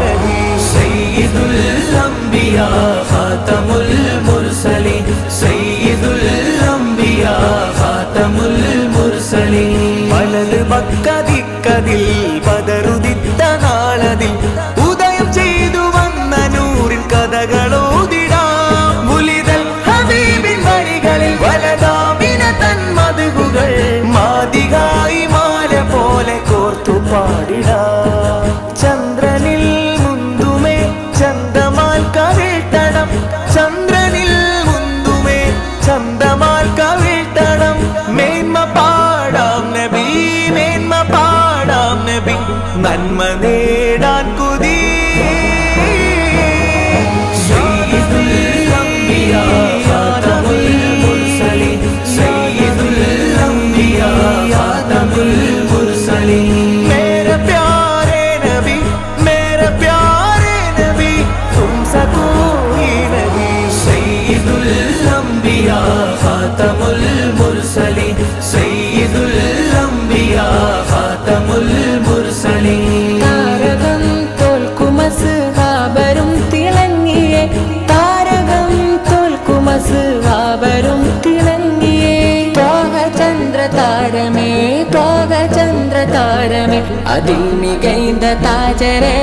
नबी सय्यदुल अंबिया खातमुल मुरसलीन सय्यदुल अंबिया खातमुल मुरसलीन വലത് പക്കതിക്കതിൽ പതറുദിത്ത നാളതിൽ ഉദയം ചെയ്തു വന്ന നൂറിൻ കഥകളോതിടാം മുലിതൽ ഹബീബിൻ വരികളിൽ വലതാമിന തൻ മധുകൾ മാതികായി മാല പോലെ കോർത്തു പാടിടാം ചന്ദ്രനിൽ മുന്തുമേ ചന്ദമാൽ കവിഴ്ത്തണം ചന്ദ്രനിൽ മുന്തുമേ ചന്ദമാൽ കവിഴ്ത്തണം മേന്മ പാടാം നബി മേന്മ പാടാം നബി നന്മ നേടാൻ കുതി സയ്യിദുൽ അംബിയാ ഖാതമുൽ മുർസലീൻ സയ്യിദുൽ അംബിയാ ഖാതമുൽ മുർസലീൻ मेरे प्यारे नबी तुमसे कोई नहीं सय्यदुल अंबिया ഖാതമുൽ മുർസലീൻ സയ്യിദുൽ അംബിയാ ഖാതമുൽ മുർസലീൻ താരകം തോൽക്കുമസ്ഹാബരും തിളങ്ങിയേ താരകം തോൽക്കുമസ്ഹാബരും തിളങ്ങിയേ ത്വാഹ ചന്ദ്ര താരമേ അതിൽ മികൈന്ത താജരേ